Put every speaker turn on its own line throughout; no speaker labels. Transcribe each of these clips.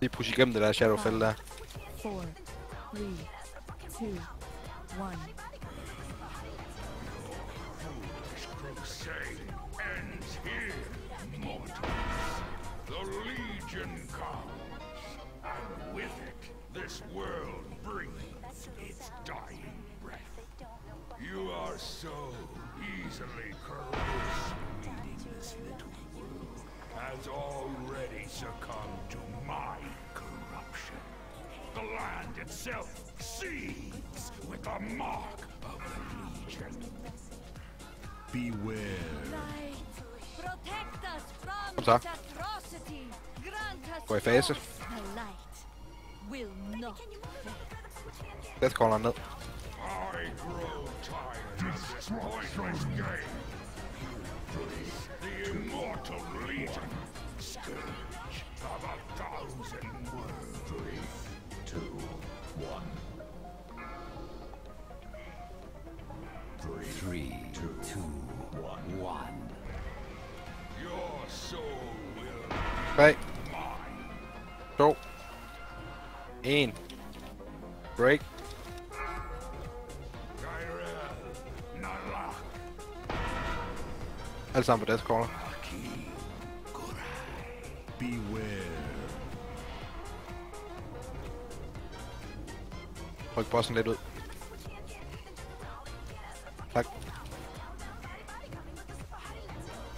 Lige pushe igennem det der Shadowfell der.
4, 3, 2, 1.
Crusade ends here, mortals. The Legion comes, and with it, this world breathes its dying breath. You are so easily corrosive, meaningless little world has already succumbed to my corruption. The land itself seethes with the mark of the Legion.
Beware.
Light, protect us from
Kom så.
this atrocity. Grant us
Gå i fase.
yours. The light will not fail.
Deathcaller ned.
I grow tired of this pointless game. The immortal Legion, scourge of 1,000 worlds. 3, 2, 1.
3, 2, 1.
Your soul will
3,
mine.
2, 1. Break.
Tyrell, Nalak,
Alle sammen på Deathcaller.
Aki, Kurai.
Beware.
Ryk bossen lidt ud. Tak.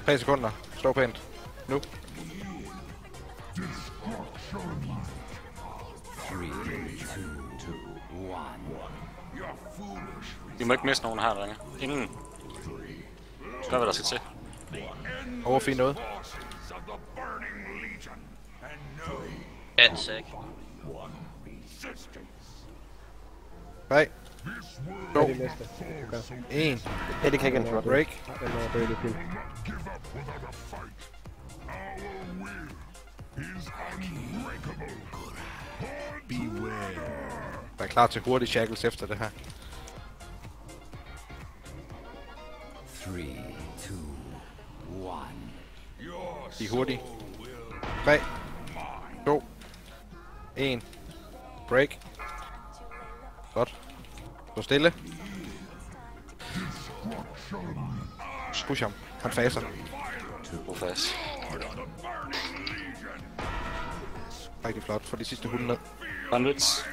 3 sekunder. Stå pænt. Nu.
3, 2, 1.
You're foolish.
Vi må ikke miste nogen her, drenge. Ingen. Gør, hvad der skal til.
Overfint noget.
Forces of the burning Legion, and no
Ja, sæk.
resistance.
3, 2,
Det er det næste.
1.
Ja, det kan ikke en flot.
Break.
Den er dødelig film.
Give up without a fight. Our will is unbreakable.
Beware.
Vær klar til hurtige shackles efter det her.
3, 2, 1.
Your
De er hurtige.
soul will
3, 2, 1. Break. Godt. Stå stille. Push ham. Han faser.
Brug fast.
Rigtig flot. Få de sidste hunde ned.
Convits.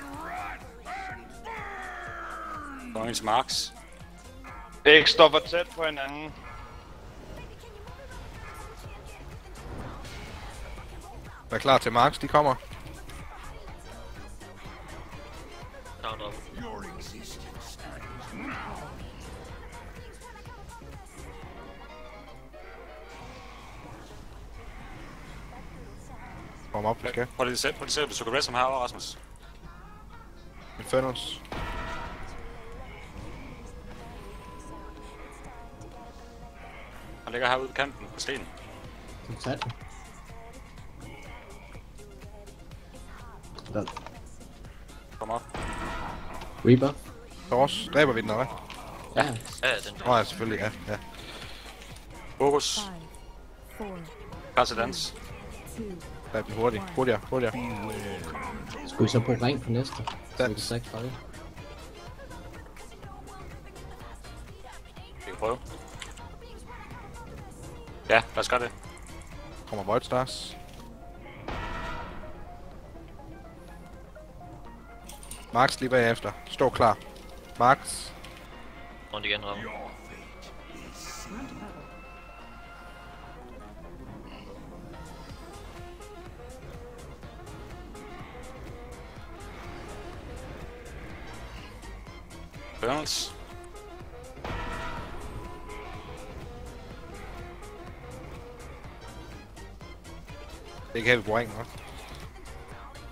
Går ind til Max.
Ikke står for tæt på hinanden.
Vær klar til Marks. De kommer.
Count up.
your existence ends now.
Kom op, vi skal.
Prøv lige at se, hvis du kan rest ham herovre, Rasmus.
Infernals.
Han ligger herude på kanten på stenen.
Tag den. Den.
Kom op.
Reaper.
Thors. Dræber vi den, eller hvad?
Ja.
Ja, den
Nå ja, selvfølgelig. Ja, ja.
Fokus.
5, 4,
Klar til dans.
2,
Dræb den hurtigt. Hurtigere, hurtigere.
Skal vi så bruge ring på næste? Så vi kan
Dans.
sække fred.
Vi kan prøve. Ja, lad os gøre det.
Kommer Void Stars. Max lige bagefter. Stå klar. Max.
rundt igen, Ramon.
Burns.
Det er ikke helt point, hva'?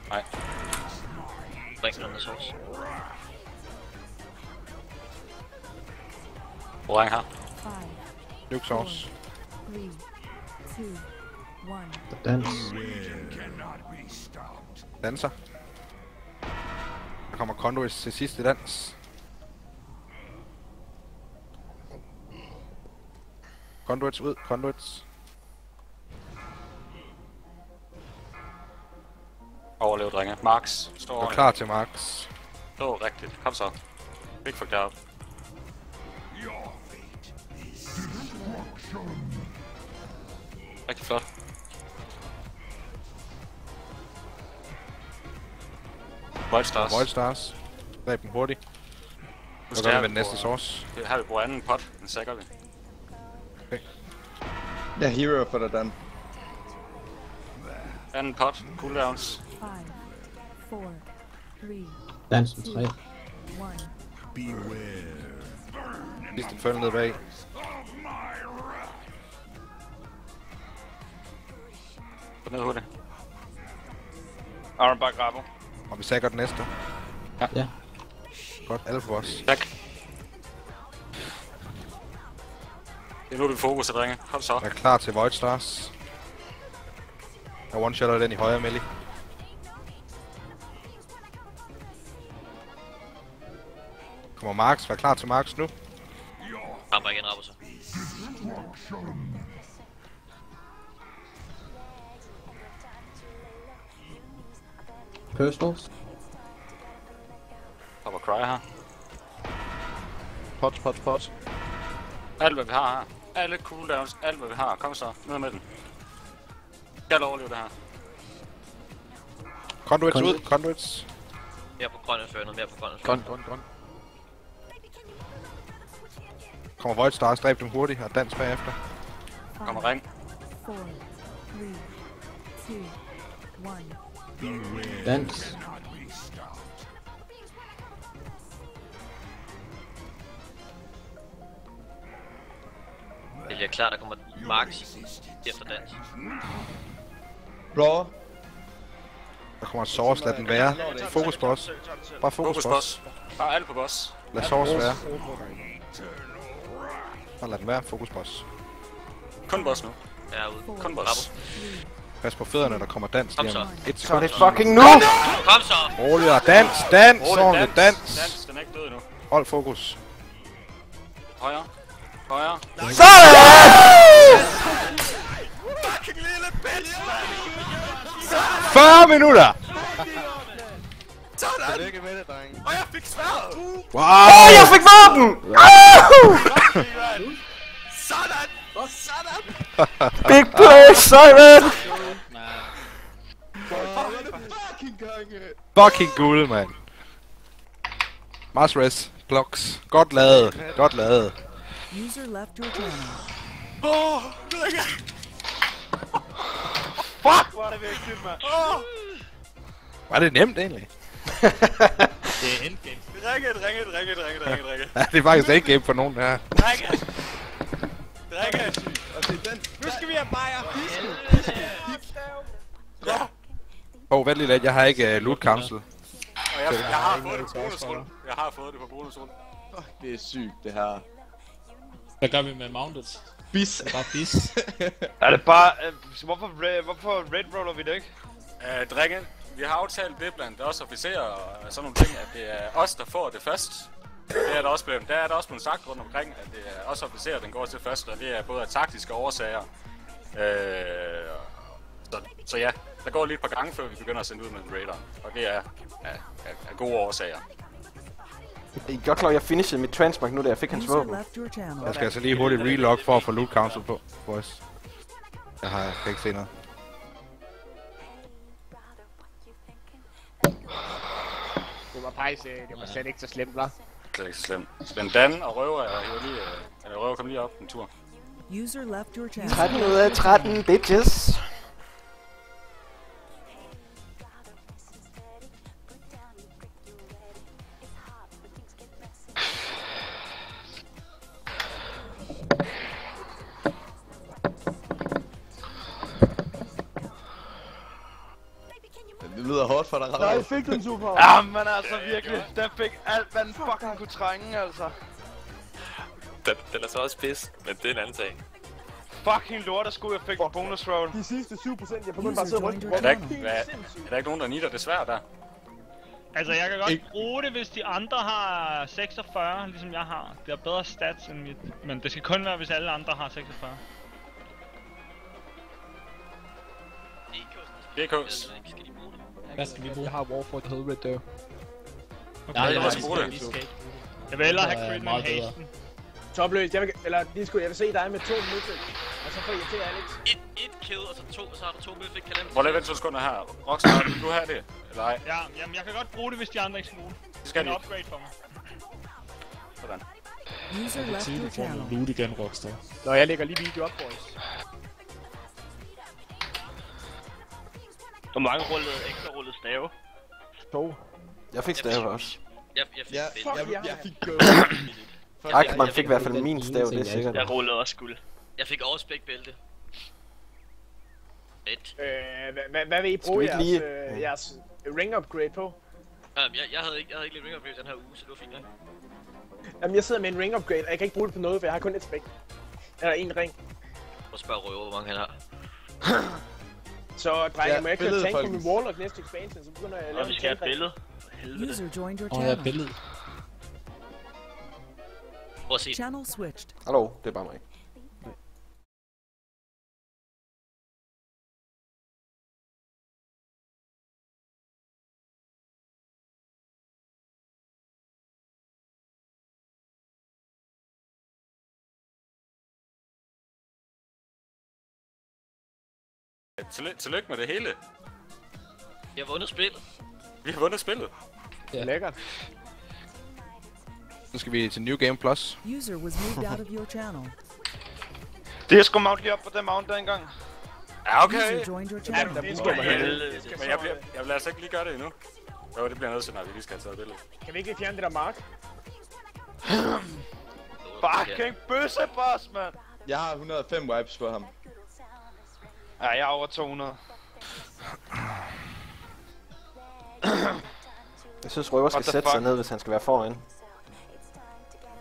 Nej.
Bring den under source.
Orang her.
5,
Nuke Source.
3, 2, 1.
Dans.
Danser. Der kommer Conduits til sidste dans. Conduits ud, Conduits.
Overlev, drenge. Max. Stå
Er klar til Max.
Stå rigtigt. Kom så. Ikke fuck derop. Rigtig flot. Void Stars.
Void Stars. Dræb dem hurtigt.
Nu
Så gør vi med den næste source.
Her vi bruger anden pot. Den sækker vi.
Ja, hero for dig, Dan.
Anden pot. Cooldowns.
5, 4, 3,
Dansen 3.
1.
Sidste følge ned bag.
Gå ned hurtigt.
Aaron bare grabber.
Og vi sækker den næste.
Ja.
Godt, alle for os.
Tak. Det er nu, vi fokuser, drenge. Kom så.
Jeg er klar til Void Stars. Jeg one-shotter den i højre, Melly. Kommer Max. Vær klar til Max nu.
Rammer igen, rammer så.
Personals.
Hopper Cry her.
Pots.
Alt hvad vi har her. Alle cooldowns. Alt hvad vi har. Kom så. Ned med den. Skal overleve det her.
Conduits ud. Conduits.
Mere på grøn før, noget mere på grøn.
Grøn. Kommer Void Stars. Dræb dem hurtigt og dans bagefter.
Kommer ring.
4, 3, 2, 1.
Dans.
Det bliver klart, der kommer Max efter dans.
Raw.
Der kommer source. Lad den være. Fokus på os. Bare fokus på os.
Bare alt på boss.
Lad source være. Bare lad den være. Fokus på os.
Kun boss nu.
Jeg er ude.
Kun boss.
Pas på fødderne, der kommer dans
Kom
lige
så.
om 1
Så er
sekund.
det fucking nu!
Kom så!
Roligere. Dans! Ordentligt dans!
Dans, den er ikke død endnu.
Hold fokus.
Højre. Højre.
Fucking lille bitch, man!
40 minutter!
Sådan!
Tillykke med det, drenge.
Og jeg fik sværet!
Wow!
Jeg fik våben!
Sådan! Sådan!
Big play, Simon!
Fucking guld, mand. Mars res. Blocks. Godt lavet. Godt lavet.
User left your channel.
Fuck, hvor er det vigtigt, mand!
Var det nemt, egentlig?
Drenge.
Ja, det er faktisk ikke game for nogen, her.
Drenge.
Nu skal vi have bajer!
Vent lige lidt. Jeg har ikke loot council.
Og jeg har fået det på bonusrunde. Jeg har fået det på bonusrunde.
Det er sygt, det her.
Hvad gør vi med mounted?
Bis.
Bare bis.
Er det bare... hvorfor red roller vi det ikke?
Drenge, vi har aftalt det blandt os officerer og sådan nogle ting, at det er os, der får det først. Det er der også blevet. Der er der også blevet sagt rundt omkring, at det er os officerer, den går til først, og det er både af taktiske årsager. Så ja, der går lige et par gange, før vi begynder at sende ud med en raider, og det er af gode årsager.
I er godt klar, jeg finishede mit transmark nu, da jeg fik hans
User
våben.
left your channel.
Jeg skal altså lige hurtigt relog for at få loot council på, boys. Jeg kan ikke se noget.
Det var faktisk, det var slet ikke så slemt, hva'?
Det er ikke så slemt. Men Dan og Røver er lige, Røver kom lige op en tur.
User left your channel.
13 ud af 13, bitches.
Det lyder hårdt for dig, Ravel.
Nej, fik den super. Ja, men altså virkelig, den fik alt, hvad den fucking kunne trænge, altså.
Den er så også pis, men det er en anden sag.
Fucking lorteskud, jeg fik en bonus roll.
De sidste 7%, jeg begyndte bare at sidde og ryste på.
Er der ikke nogen, der nitter det svært der?
Altså, jeg kan godt bruge det, hvis de andre har 46, ligesom jeg har. Det har bedre stats end mit, men det skal kun være, hvis alle andre har 46.
DK's.
Hvad skal vi bruge?
Jeg har War for the Helmet der.
Okay,
Nej,
det
var
vi
sgu
skal
roligt.
vi skal ikke.
Jeg vil hellere
Det
have
er
crit
meget
med
bedre.
hasten.
Topløs, jeg vil se dig med 2 mythic. Og så får jeg til Alex.
Et kill, og så 2, så har du 2 mythic. Kan
Prøv lige at vente 2 sekunder her. Rockstar, vil du have det? Eller ej?
Ja, jamen jeg kan godt bruge det, hvis de andre ikke skal bruge det.
Det skal
Det er
de
en upgrade for mig.
Sådan.
User
Det er
left
tid,
your
du får
channel.
noget loot igen, Rockstar.
Nå, jeg lægger lige video op, boys.
Hvor mange rullede ekstra rullede stave?
2.
Jeg fik stave også.
Jeg fik
Jeg fik
Ak, man fik i hvert fald min stav, det er sikkert.
Jeg rullede også guld.
Jeg fik overspæk bælte. Et.
Hvad vil I bruge
Skal vi ikke
jeres ring upgrade på?
Jeg havde ikke lige ring upgrade den her uge, så det var fint nok.
Jamen, jeg sidder med en ring upgrade, og jeg kan ikke bruge det på noget, for jeg har kun et spæk. Eller en ring.
Prøv at spørge Røver, hvor mange han har.
Så drenge, må jeg køre tank på min
folkens.
Warlock næste expansion, så begynder jeg at lave
Og vi
en
skal have et
tankring.
billede. Helvede.
User joined your
Åh, jeg er
channel.
billedet.
Prøv at se.
Channel switched.
Hallo, det er bare mig.
Tillykke med det hele.
Jeg har vundet spillet.
Vi har vundet spillet.
Ja.
Lækkert.
Nu skal vi til New Game Plus.
User was moved out of your channel.
Det er sgu mount lige op på den mount der engang.
Ja, okay.
User joined your channel.
Det
For
skal man
helvede.
Men jeg vil altså ikke lige gøre det endnu. Jo, det bliver nødt til, når vi lige skal have taget billedet.
Kan vi ikke lige fjerne det der mark?
Fucking bøsseboss, mand!
Jeg har 105 wipes på ham.
Ja, jeg er over 200.
Jeg synes, Røver skal
What the
sætte sig
fuck?
ned, hvis han skal være foran.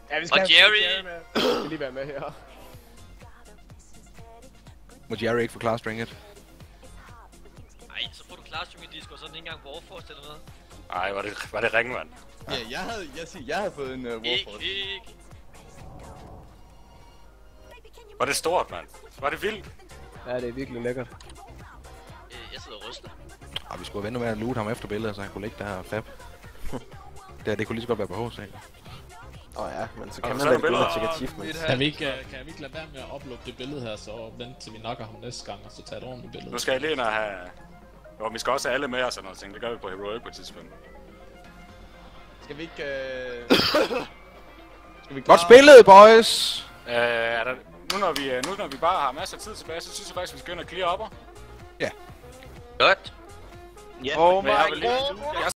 Ja, vi skal
Og
have
Jerry!
Jerry med. Jeg skal lige være med her.
Må Jerry ikke forklare stringet?
Ej, så får du Classroom i disco, og så er det ikke engang Warforce eller noget.
Ej, var det ringe, mand.
Ja, jeg havde fået en Warforce.
Ikke.
Var det stort, mand. Var det vildt.
Ja, det er virkelig lækkert.
Jeg sidder og ryster.
Og vi skulle vente med at loot ham efter billedet, så han kunne ligge der og fab. Det kunne lige så godt være på HC.
Ja, men så kan
Og
man
så er
vel
der
gå ud og
billeder.
tjekke achievements.
Kan vi ikke lade være med at uploade det billede her, så vente til vi knocker ham næste gang, og så tage et ordentligt billede?
Nu skal jeg lige ind og have... Jo, vi skal også have alle med og sådan noget ting. Det gør vi på Heroic på et tidspunkt.
Skal vi ikke... Skal vi
Godt spillet, boys!
Nu når vi bare har masser af tid tilbage, så synes jeg faktisk, vi skal ind og clear opper.
Ja.
Godt.
Oh
Men jeg
my
vil lige-
god!